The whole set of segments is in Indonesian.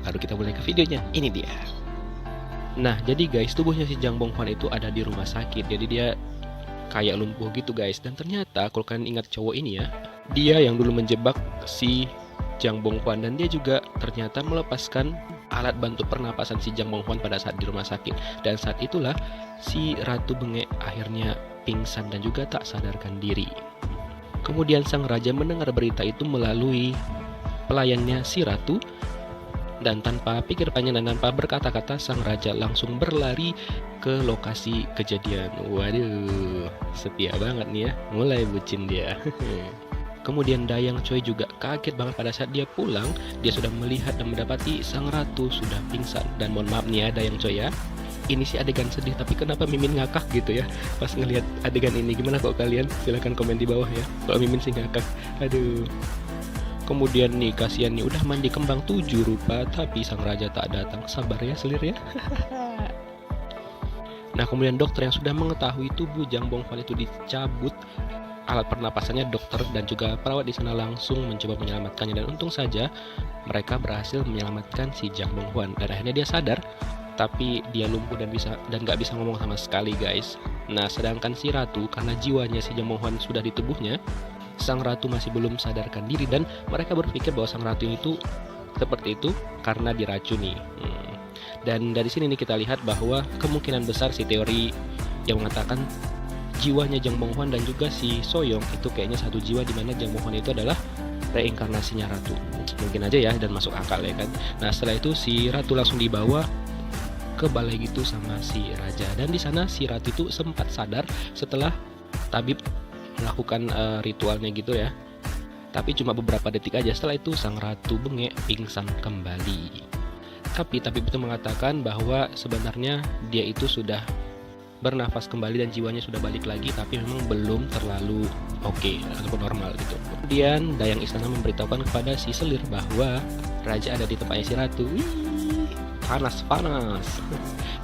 Baru kita mulai ke videonya. Ini dia. Nah, jadi guys, tubuhnya si Jang Bong Hwan itu ada di rumah sakit. Jadi dia kayak lumpuh gitu guys. Dan ternyata kalau kalian ingat cowok ini ya, dia yang dulu menjebak si Jang Bong Hwan, dan dia juga ternyata melepaskan alat bantu pernapasan si Jang Bong Hwan pada saat di rumah sakit. Dan saat itulah si Ratu Bengek akhirnya pingsan dan juga tak sadarkan diri. Kemudian sang raja mendengar berita itu melalui pelayannya si ratu, dan tanpa pikir panjang dan tanpa berkata-kata sang raja langsung berlari ke lokasi kejadian. Waduh, setia banget nih ya, mulai bucin dia. Kemudian Dayang Choi juga kaget banget pada saat dia pulang. Dia sudah melihat dan mendapati sang ratu sudah pingsan. Dan mohon maaf nih ya Dayang Choi ya, ini sih adegan sedih, tapi kenapa Mimin ngakak gitu ya pas ngelihat adegan ini? Gimana kok kalian? Silahkan komen di bawah ya kalau Mimin sih ngakak. Aduh. Kemudian nih kasihan nih, udah mandi kembang 7 rupa tapi sang raja tak datang. Sabar ya Selir ya. Nah, kemudian dokter yang sudah mengetahui tubuh Jang Bong Hwan itu dicabut alat pernapasannya, dokter dan juga perawat di sana langsung mencoba menyelamatkannya, dan untung saja mereka berhasil menyelamatkan si Jang Bong Hwan, dan akhirnya dia sadar, tapi dia lumpuh dan nggak bisa ngomong sama sekali guys. Nah, sedangkan si ratu, karena jiwanya si Jang Bong Hwan sudah di tubuhnya, sang ratu masih belum sadarkan diri, dan mereka berpikir bahwa sang ratu itu seperti itu karena diracuni. Dan dari sini nih kita lihat bahwa kemungkinan besar si teori yang mengatakan jiwanya Jang Bong Hwan dan juga si Soyong itu kayaknya satu jiwa, di mana Jang Bong Hwan itu adalah reinkarnasinya ratu. Mungkin aja ya, dan masuk akal ya kan. Nah, setelah itu si ratu langsung dibawa ke balai gitu sama si raja, dan di sana si ratu itu sempat sadar setelah tabib melakukan ritualnya gitu ya, tapi cuma beberapa detik aja. Setelah itu sang ratu bengek pingsan kembali. Tapi tabib itu mengatakan bahwa sebenarnya dia itu sudah bernafas kembali dan jiwanya sudah balik lagi, tapi memang belum terlalu oke ataupun normal gitu. Kemudian Dayang Istana memberitahukan kepada si Selir bahwa raja ada di tempatnya si ratu. Wih, panas.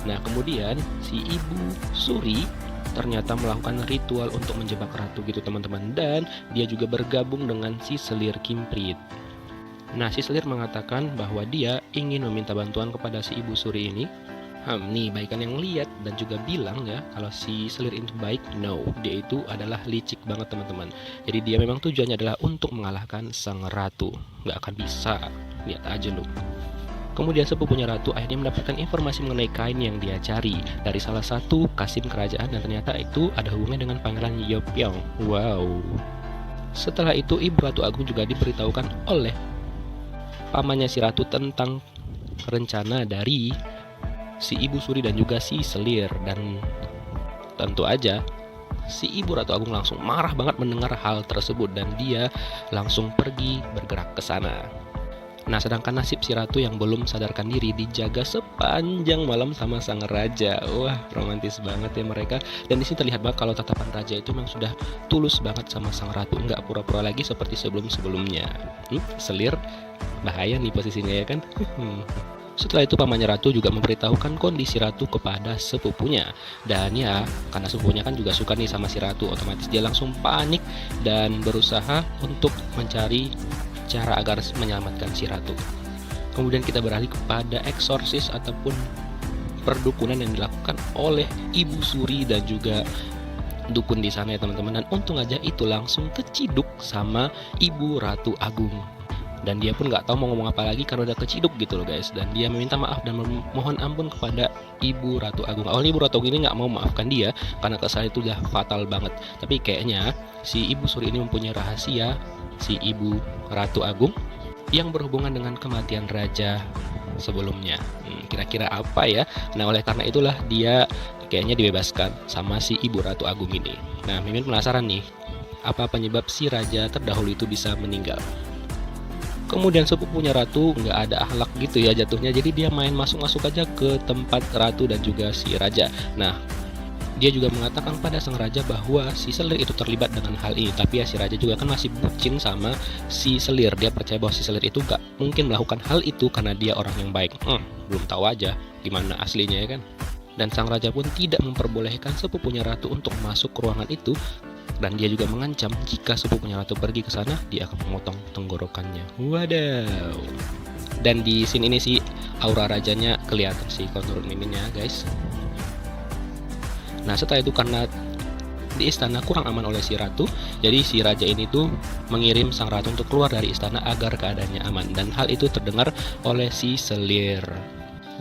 Nah, kemudian si Ibu Suri ternyata melakukan ritual untuk menjebak ratu gitu teman-teman, dan dia juga bergabung dengan si Selir Kimprit. Nah, si Selir mengatakan bahwa dia ingin meminta bantuan kepada si Ibu Suri ini. Nih baikan yang lihat dan juga bilang ya kalau si Selir itu baik. No, dia itu adalah licik banget teman-teman. Jadi dia memang tujuannya adalah untuk mengalahkan sang ratu. Nggak akan bisa, lihat aja lu. Kemudian sepupunya ratu akhirnya mendapatkan informasi mengenai kain yang dia cari dari salah satu kasim kerajaan, dan ternyata itu ada hubungannya dengan pangeran Yeopyeong. Wow. Setelah itu Ibu Ratu Agung juga diberitahukan oleh pamannya si ratu tentang rencana dari si Ibu Suri dan juga si Selir, dan tentu aja si Ibu Ratu Agung langsung marah banget mendengar hal tersebut, dan dia langsung pergi bergerak ke sana. Nah, sedangkan nasib si ratu yang belum sadarkan diri dijaga sepanjang malam sama sang raja. Wah, romantis banget ya mereka. Dan di sini terlihat banget kalau tatapan raja itu memang sudah tulus banget sama sang ratu, nggak pura-pura lagi seperti sebelum-sebelumnya. Selir, bahaya nih posisinya ya kan. Setelah itu pamannya ratu juga memberitahukan kondisi ratu kepada sepupunya. Dan ya, karena sepupunya kan juga suka nih sama si ratu, otomatis dia langsung panik dan berusaha untuk mencari cara agar menyelamatkan si ratu. Kemudian kita beralih kepada eksorsis ataupun perdukunan yang dilakukan oleh Ibu Suri dan juga dukun di sana ya teman-teman. Dan untung aja itu langsung keciduk sama Ibu Ratu Agung. Dan dia pun nggak tahu mau ngomong apa lagi karena udah keciduk gitu loh guys. Dan dia meminta maaf dan memohon ampun kepada Ibu Ratu Agung. Awalnya Ibu Ratu Agung ini nggak mau maafkan dia karena kesalahan itu udah fatal banget. Tapi kayaknya si Ibu Suri ini mempunyai rahasia si Ibu Ratu Agung yang berhubungan dengan kematian raja sebelumnya. Kira-kira apa ya? Nah, oleh karena itulah dia kayaknya dibebaskan sama si Ibu Ratu Agung ini. Nah, Mimin penasaran nih, apa penyebab si raja terdahulu itu bisa meninggal? Kemudian sepupunya ratu nggak ada akhlak gitu ya jatuhnya, jadi dia main masuk-masuk aja ke tempat ratu dan juga si raja. Nah, dia juga mengatakan pada sang raja bahwa si Selir itu terlibat dengan hal ini. Tapi ya si raja juga kan masih bucin sama si Selir. Dia percaya bahwa si Selir itu gak mungkin melakukan hal itu karena dia orang yang baik. Belum tahu aja gimana aslinya ya kan. Dan sang raja pun tidak memperbolehkan sepupunya ratu untuk masuk ke ruangan itu. Dan dia juga mengancam jika sepupunya ratu pergi ke sana, dia akan memotong tenggorokannya. Wadaw. Dan di sini ini sih aura rajanya kelihatan sih kalau menurut miminnya guys. Nah setelah itu karena di istana kurang aman oleh si ratu, jadi si raja ini tuh mengirim sang ratu untuk keluar dari istana agar keadaannya aman, dan hal itu terdengar oleh si selir.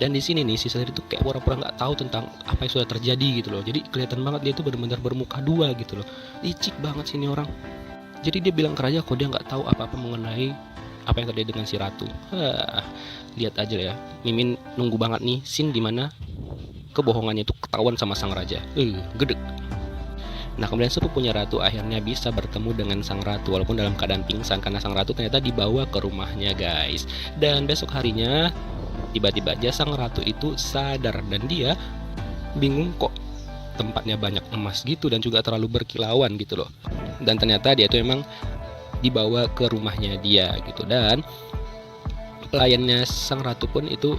Dan di sini nih si selir itu kayak pura-pura nggak tahu tentang apa yang sudah terjadi gitu loh. Jadi kelihatan banget dia tuh benar-benar bermuka dua gitu loh. Licik banget sini orang. Jadi dia bilang ke raja kok dia nggak tahu apa-apa mengenai apa yang terjadi dengan si ratu. Lihat aja ya, Mimin nunggu banget nih scene dimana kebohongannya itu ketahuan sama sang raja. Gedek. Nah kemudian sepupunya ratu akhirnya bisa bertemu dengan sang ratu walaupun dalam keadaan pingsan karena sang ratu ternyata dibawa ke rumahnya guys. Dan besok harinya tiba-tiba aja sang ratu itu sadar dan dia bingung kok tempatnya banyak emas gitu dan juga terlalu berkilauan gitu loh. Dan ternyata dia itu emang dibawa ke rumahnya dia gitu, dan pelayannya sang ratu pun itu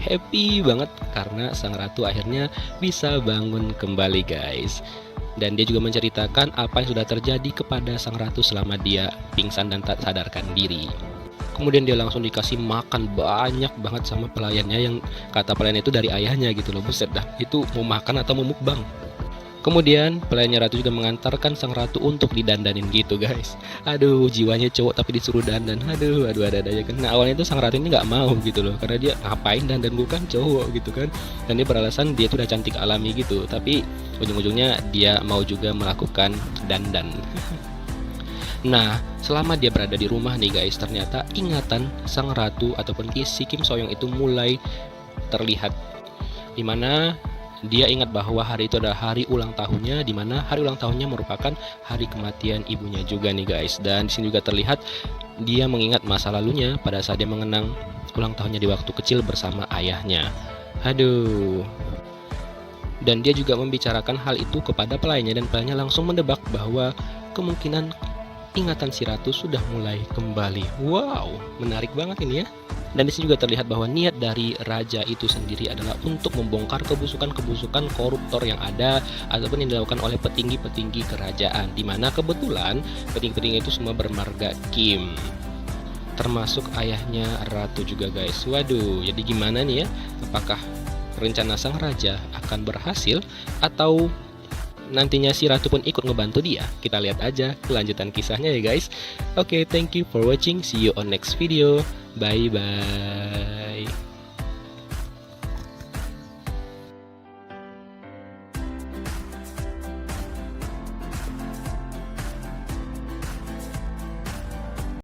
happy banget karena sang ratu akhirnya bisa bangun kembali guys. Dan dia juga menceritakan apa yang sudah terjadi kepada sang ratu selama dia pingsan dan tak sadarkan diri. Kemudian dia langsung dikasih makan banyak banget sama pelayannya yang kata pelayan itu dari ayahnya gitu loh. Buset dah, itu mau makan atau mau mukbang. Kemudian pelayannya ratu juga mengantarkan sang ratu untuk didandanin gitu guys. Aduh, jiwanya cowok tapi disuruh dandan. Aduh ada aja kan. Nah awalnya itu sang ratu ini nggak mau gitu loh, karena dia ngapain dandan gue kan cowok gitu kan. Dan dia beralasan dia tuh udah cantik alami gitu. Tapi ujung-ujungnya dia mau juga melakukan dandan. Nah selama dia berada di rumah nih guys, ternyata ingatan sang ratu ataupun si Kim Soyoung itu mulai terlihat, dimana dia ingat bahwa hari itu adalah hari ulang tahunnya, di mana hari ulang tahunnya merupakan hari kematian ibunya juga nih guys. Dan di sini juga terlihat dia mengingat masa lalunya pada saat dia mengenang ulang tahunnya di waktu kecil bersama ayahnya. Aduh. Dan dia juga membicarakan hal itu kepada pelayannya, dan pelayannya langsung mendebak bahwa kemungkinan ingatan si ratu sudah mulai kembali. Wow, menarik banget ini ya. Dan di sini juga terlihat bahwa niat dari raja itu sendiri adalah untuk membongkar kebusukan-kebusukan koruptor yang ada ataupun yang dilakukan oleh petinggi-petinggi kerajaan, di mana kebetulan petinggi-petinggi itu semua bermarga Kim, termasuk ayahnya ratu juga guys. Waduh, jadi gimana nih ya? Apakah rencana sang raja akan berhasil atau nantinya si ratu pun ikut ngebantu dia? Kita lihat aja kelanjutan kisahnya ya guys. Oke, thank you for watching. See you on next video. Bye bye.